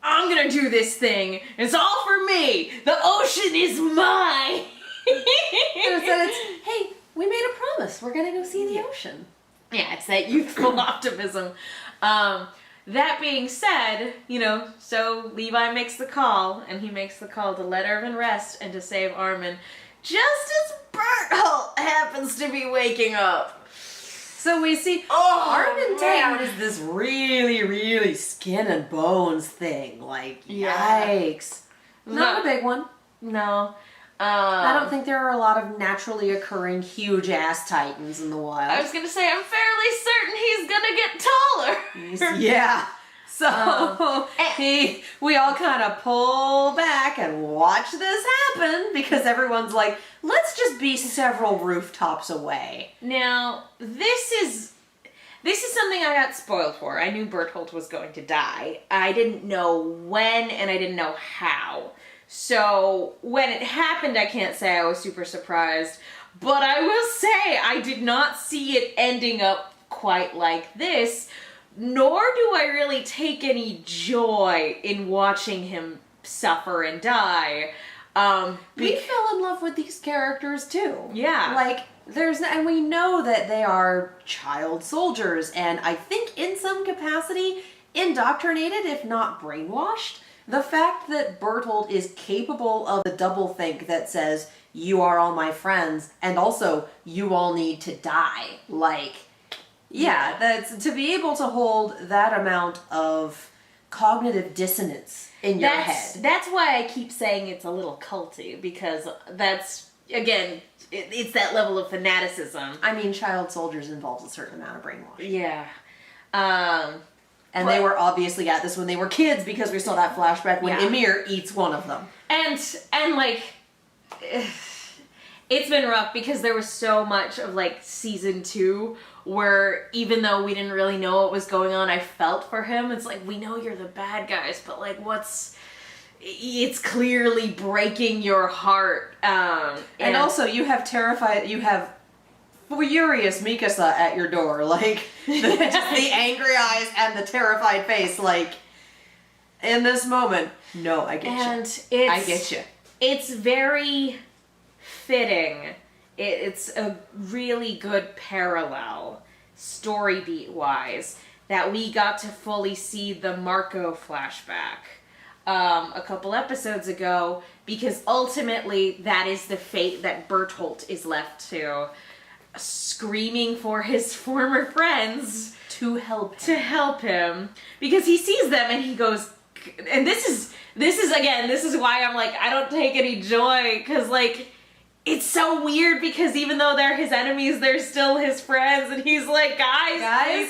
I'm gonna do this thing. It's all for me. The ocean is mine. Instead it's, hey, we made a promise. We're gonna go see the ocean. Yeah, it's that youthful optimism. That being said, so Levi makes the call, and he makes the call to let Irvin rest and to save Armin, just as Bertholdt happens to be waking up. So we see Armin down is this really, really skin and bones thing. Like, yikes. Not a big one. No. I don't think there are a lot of naturally occurring huge ass titans in the wild. I was gonna say, I'm fairly certain he's gonna get taller. Yeah. So we all kind of pull back and watch this happen because everyone's like, let's just be several rooftops away. Now, this is something I got spoiled for. I knew Bertholdt was going to die. I didn't know when and I didn't know how. So when it happened, I can't say I was super surprised, but I will say I did not see it ending up quite like this, nor do I really take any joy in watching him suffer and die. We fell in love with these characters too. Yeah. Like, and we know that they are child soldiers, and I think in some capacity indoctrinated, if not brainwashed. The fact that Bertholdt is capable of the doublethink that says, you are all my friends, and also, you all need to die. Like, that's to be able to hold that amount of cognitive dissonance in your head. That's why I keep saying it's a little culty, because that's, again, it's that level of fanaticism. I mean, child soldiers involves a certain amount of brainwashing. Yeah. And they were obviously at this when they were kids because we saw that flashback when Ymir eats one of them. And like, it's been rough because there was so much of like season 2 where even though we didn't really know what was going on, I felt for him. It's like, we know you're the bad guys, but like it's clearly breaking your heart. And also you have furious Mikasa at your door, like, just the angry eyes and the terrified face, like, in this moment, no, I get you. I get you. It's very fitting. It's a really good parallel, story beat-wise, that we got to fully see the Marco flashback a couple episodes ago, because ultimately that is the fate that Bertholdt is left to. Screaming for his former friends to help him because he sees them and he goes, and this is why I'm like, I don't take any joy, because like, it's so weird because even though they're his enemies, they're still his friends, and he's like, guys,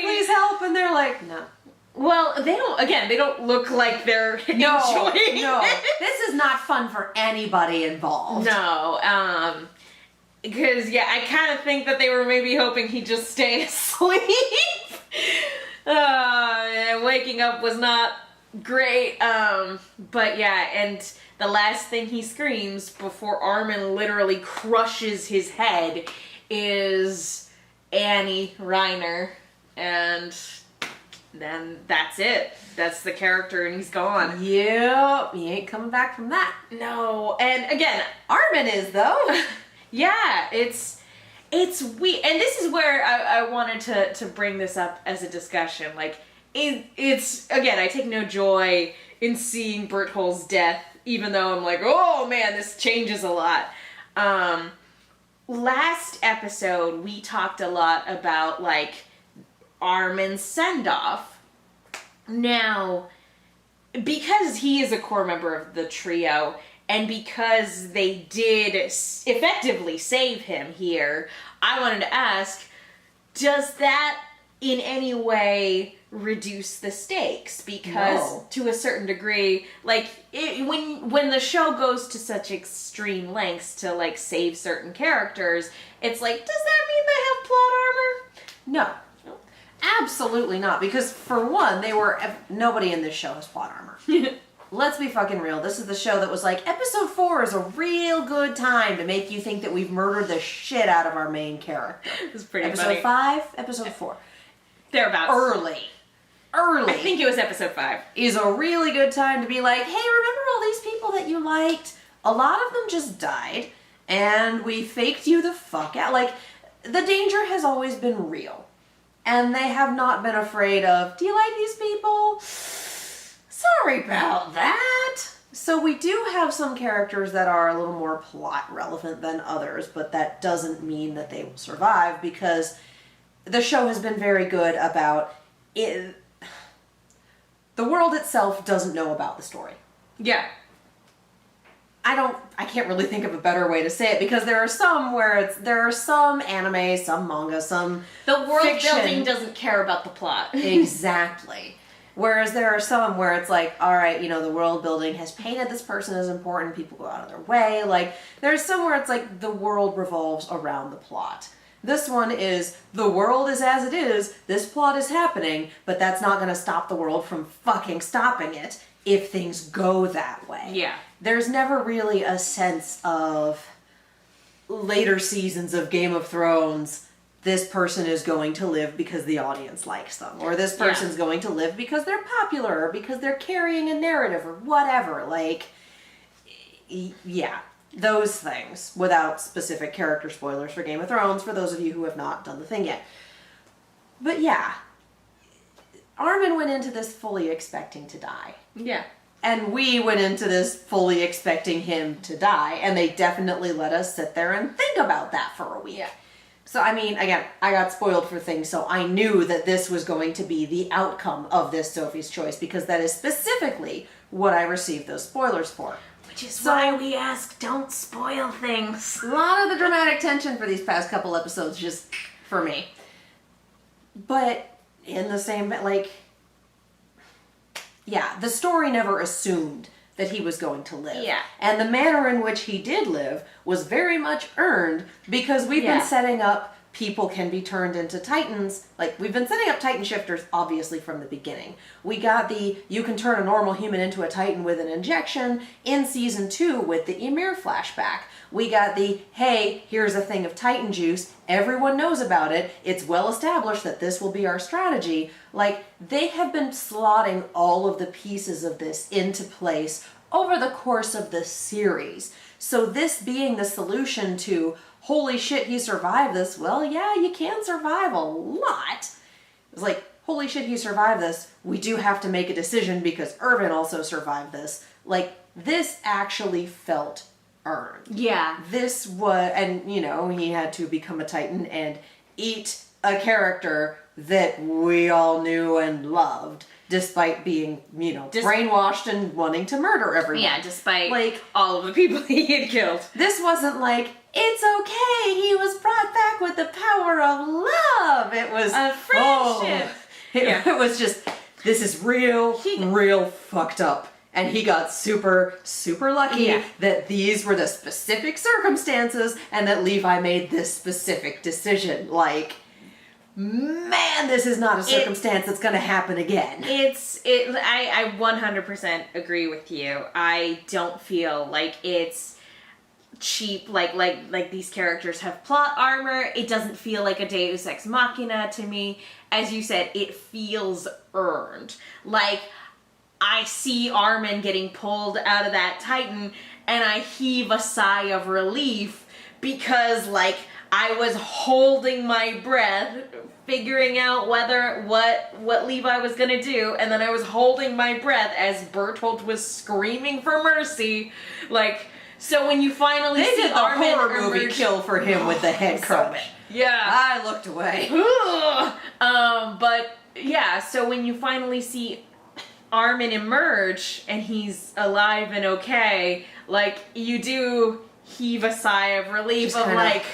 please help, and they're like, no. Well, they don't look like they're enjoying it. This is not fun for anybody involved. No, because, I kind of think that they were maybe hoping he'd just stay asleep. Waking up was not great. But and the last thing he screams before Armin literally crushes his head is Annie Reiner. and then that's it. That's the character, and he's gone. Yep, he ain't coming back from that. No, and again, Armin is, though. yeah, it's weird, and this is where I wanted to bring this up as a discussion. Like, it's again, I take no joy in seeing Berthold's death, even though I'm like, oh man, this changes a lot. Last episode, we talked a lot about, like, Armin's send-off. Now, because he is a core member of the trio, and because they did effectively save him here, I wanted to ask, does that in any way reduce the stakes? Because to a certain degree, like, when the show goes to such extreme lengths to, like, save certain characters, it's like, does that mean they have plot armor? No. Absolutely not, because for one, nobody in this show has plot armor. Let's be fucking real. This is the show that was like, episode 4 is a real good time to make you think that we've murdered the shit out of our main character. It's pretty funny. Episode 5, episode 4. Thereabouts. Early. I think it was episode 5. Is a really good time to be like, hey, remember all these people that you liked? A lot of them just died, and we faked you the fuck out. Like, the danger has always been real. And they have not been afraid of, do you like these people? Sorry about that. So we do have some characters that are a little more plot relevant than others, but that doesn't mean that they will survive, because the show has been very good about it. The world itself doesn't know about the story. Yeah. I can't really think of a better way to say it, because there are some anime, some manga, some the world fiction. building doesn't care about the plot. Exactly. Whereas there are some where it's like, all right, the world building has painted this person as important, people go out of their way. Like, there's some where it's like the world revolves around the plot. This one is, the world is as it is, this plot is happening, but that's not going to stop the world from fucking stopping it if things go that way. Yeah. There's never really a sense of later seasons of Game of Thrones, this person is going to live because the audience likes them, or this person's going to live because they're popular, or because they're carrying a narrative, or whatever. Like, yeah, those things, without specific character spoilers for Game of Thrones, for those of you who have not done the thing yet. But yeah, Armin went into this fully expecting to die. Yeah. And we went into this fully expecting him to die, and they definitely let us sit there and think about that for a week. Yeah. So, I mean, again, I got spoiled for things, so I knew that this was going to be the outcome of this Sophie's Choice, because that is specifically what I received those spoilers for. Which is why we ask, don't spoil things. A lot of the dramatic tension for these past couple episodes, just for me. But in the same, like, yeah, the story never assumed that he was going to live. Yeah. And the manner in which he did live was very much earned, because we've been setting up people can be turned into titans. Like, we've been setting up titan shifters, obviously, from the beginning. We got you can turn a normal human into a titan with an injection in season 2 with the Ymir flashback. We got hey, here's a thing of titan juice. Everyone knows about it. It's well established that this will be our strategy. Like, they have been slotting all of the pieces of this into place over the course of the series. So this being the solution to, holy shit, he survived this. Well, yeah, you can survive a lot. It's like, holy shit, he survived this. We do have to make a decision because Irvin also survived this. Like, this actually felt earned. Yeah. This was, and he had to become a titan and eat a character that we all knew and loved, despite being, brainwashed and wanting to murder everyone. Yeah, despite all of the people he had killed. This wasn't like, it's okay, he was brought back with the power of love. It was a friendship. It was just, this is real fucked up. And he got super, super lucky that these were the specific circumstances and that Levi made this specific decision. Like, man, this is not a circumstance that's going to happen again. I 100% agree with you. I don't feel like it's cheap, like these characters have plot armor. It doesn't feel like a Deus Ex Machina to me. As you said, it feels earned. Like, I see Armin getting pulled out of that Titan, and I heave a sigh of relief because, like, I was holding my breath, figuring out what Levi was gonna do, and then I was holding my breath as Bertolt was screaming for mercy. Like, so when you finally They see did the Armin horror movie emerge, kill for him with the head crunch. yeah, I looked away. but yeah, so when you finally see Armin emerge and he's alive and okay, like, you do heave a sigh of relief. Just of like,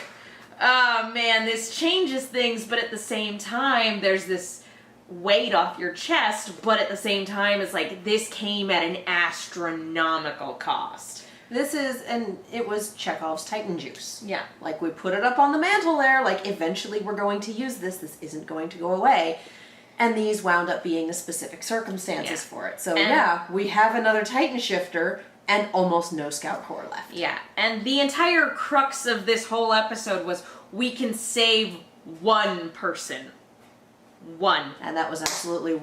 oh man, this changes things, but at the same time there's this weight off your chest, but at the same time it's like, this came at an astronomical cost. This is, and it was Chekhov's Titan juice. Yeah. Like, we put it up on the mantle there, like, eventually we're going to use this isn't going to go away. And these wound up being the specific circumstances for it. So yeah, we have another Titan shifter and almost no Scout Corps left. Yeah, and the entire crux of this whole episode was, we can save one person. One. And that was absolutely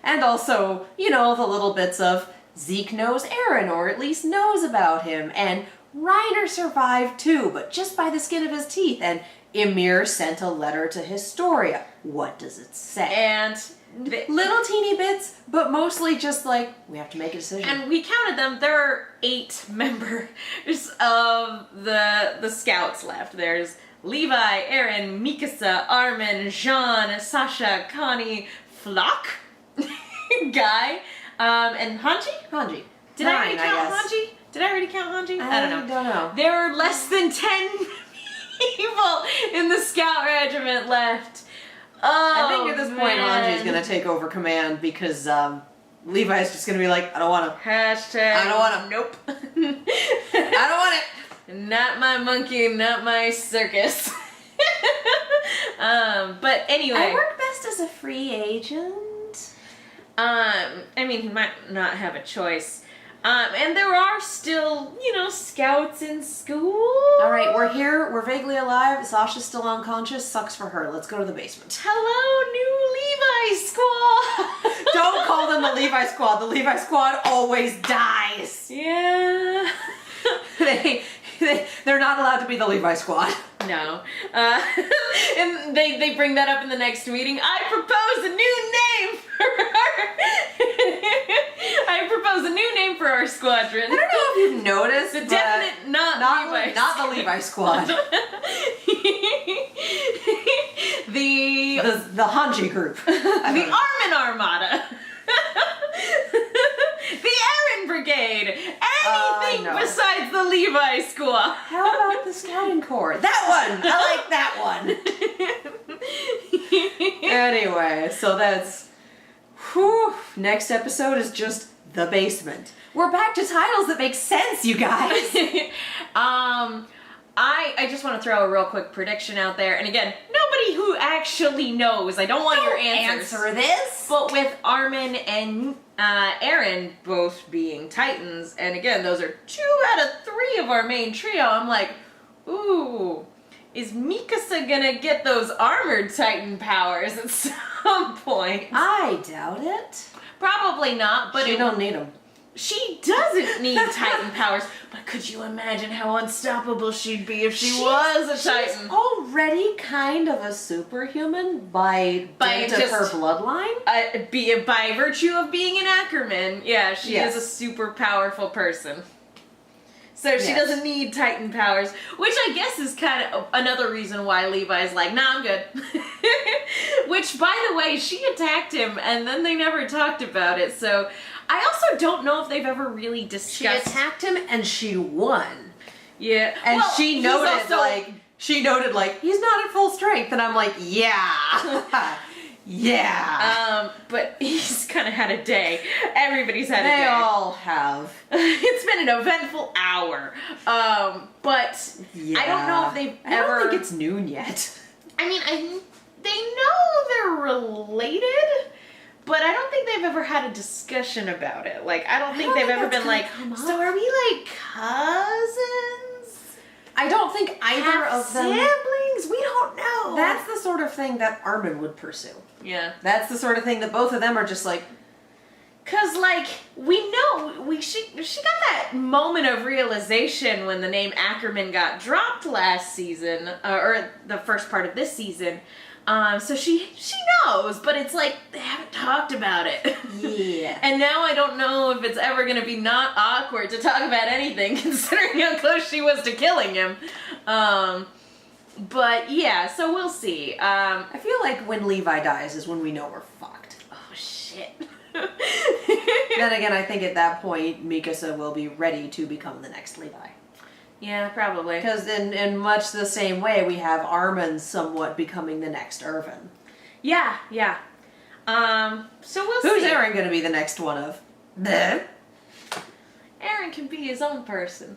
and also, you know, the little bits of Zeke knows Eren, or at least knows about him, and Reiner survived too, but just by the skin of his teeth, and Ymir sent a letter to Historia. What does it say? And little teeny bits, but mostly just like, we have to make a decision. And we counted them. There are 8 members of the scouts left. There's Levi, Eren, Mikasa, Armin, Jean, Sasha, Connie, Flock, Guy, and Hanji? Did I already count Hanji? Did I already count Hanji? I don't know. There are less than 10 people in the scout regiment left. Oh, I think at this point Hanji's gonna take over command because Levi's just gonna be like, I don't want to. Hashtag. I don't want to. Nope. I don't want it. Not my monkey, not my circus. But anyway. I work best as a free agent. I mean, he might not have a choice. And there are still, you know, scouts in school. All right, we're here. We're vaguely alive. Sasha's still unconscious. Sucks for her. Let's go to the basement. Hello, new Levi squad. Don't call them the Levi squad. The Levi squad always dies. Yeah. They're not allowed to be the Levi squad. No. And they bring that up in the next meeting. I propose a new name for our squadron. I don't know if you've noticed, the definite not the Levi squad. the Hanji group. The Armin Armada. The Eren Brigade. Anything besides the Levi squad. How about the Scouting Corps? That one! I like that one. Anyway, so that's... Whew, next episode is just the basement. We're back to titles that make sense, you guys. I just want to throw a real quick prediction out there. And again, nobody who actually knows. I don't want your answers. Answer this. But with Armin and Eren both being Titans, and again, those are 2 out of 3 of our main trio, I'm like, ooh, is Mikasa gonna get those armored Titan powers at some point? I doubt it. Probably not, but she don't need them. She doesn't need Titan powers, but could you imagine how unstoppable she'd be if she was a Titan? She's already kind of a superhuman by dint of her bloodline. By virtue of being an Ackerman, yeah, she is a super powerful person. So she doesn't need Titan powers, which I guess is kind of another reason why Levi's like, nah, I'm good. Which, by the way, she attacked him, and then they never talked about it, so... I also don't know if they've ever really discussed... She attacked him and she won. Yeah. And well, she noted, he's not at full strength. And I'm like, yeah. Yeah. But he's kind of had a day. Everybody's had a day. They all have. It's been an eventful hour. But I don't know if they've ever... I don't think it's noon yet. I mean, they know they're related... But I don't think they've ever had a discussion about it. Like, I don't think they've ever been like, so are we like cousins? I don't think either of them... siblings? We don't know. That's the sort of thing that Armin would pursue. Yeah. That's the sort of thing that both of them are just like... Cause like we know she got that moment of realization when the name Ackerman got dropped last season, or the first part of this season. So she knows, but it's like they haven't talked about it. Yeah. And now I don't know if it's ever gonna be not awkward to talk about anything, considering how close she was to killing him. But yeah, so we'll see. I feel like when Levi dies is when we know we're fucked. Oh shit. Then again, I think at that point, Mikasa will be ready to become the next Levi. Yeah, probably. Because in much the same way, we have Armin somewhat becoming the next Irvin. Yeah. So we'll see. Who's Aaron going to be the next one of? Bleh. Aaron can be his own person.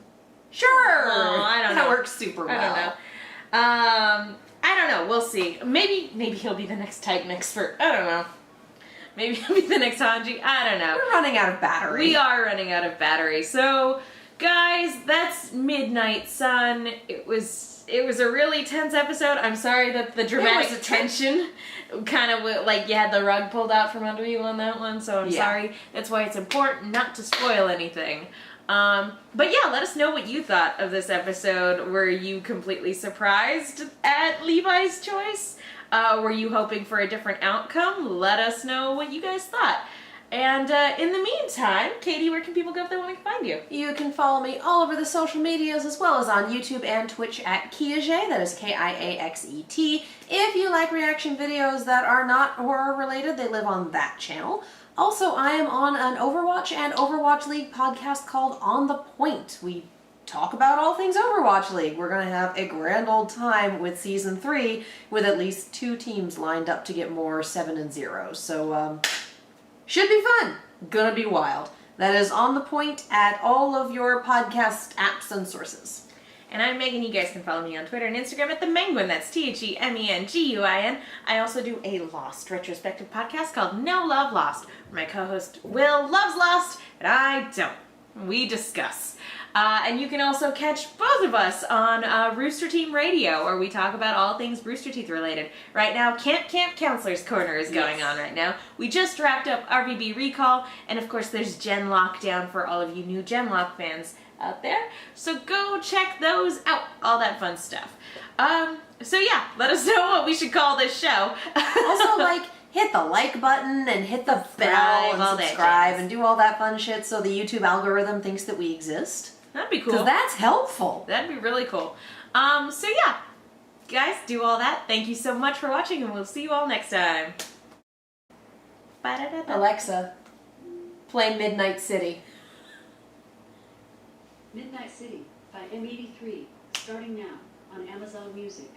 Sure. Oh, I don't know. That works super well. I don't know. I don't know. We'll see. Maybe he'll be the next Titan expert. I don't know. Maybe he'll be the next Hanji. I don't know. We're running out of battery. We are running out of battery. So, guys, that's Midnight Sun. It was a really tense episode. I'm sorry that the dramatic tension kind of like you had the rug pulled out from under you on that one. So I'm sorry. That's why it's important not to spoil anything. But yeah, let us know what you thought of this episode. Were you completely surprised at Levi's choice? Were you hoping for a different outcome? Let us know what you guys thought. And in the meantime, Katie, where can people go if they want to find you? You can follow me all over the social medias as well as on YouTube and Twitch at Kiaxet, that is Kiaxet. If you like reaction videos that are not horror related, they live on that channel. Also, I am on an Overwatch and Overwatch League podcast called On the Point. We talk about all things Overwatch League. We're going to have a grand old time with Season 3 with at least 2 teams lined up to get more 7-0. So, should be fun. Gonna be wild. That is On the Point at all of your podcast apps and sources. And I'm Megan. You guys can follow me on Twitter and Instagram at The Menguin. That's TheMenguin. I also do a Lost retrospective podcast called No Love Lost, where my co-host Will loves Lost, and I don't. We discuss. And you can also catch both of us on Rooster Team Radio, where we talk about all things Rooster Teeth related. Right now, Camp Counselor's Corner is going on right now. We just wrapped up RVB Recall, and of course there's Gen Lockdown for all of you new Genlock fans out there. So go check those out, all that fun stuff. So yeah, let us know what we should call this show. Also, hit the like button and hit the bell and subscribe and do all that fun shit so the YouTube algorithm thinks that we exist. That'd be cool. Because that's helpful. That'd be really cool. So yeah, guys, do all that. Thank you so much for watching, and we'll see you all next time. Ba-da-da-da. Alexa, play Midnight City. Midnight City by M83, starting now on Amazon Music.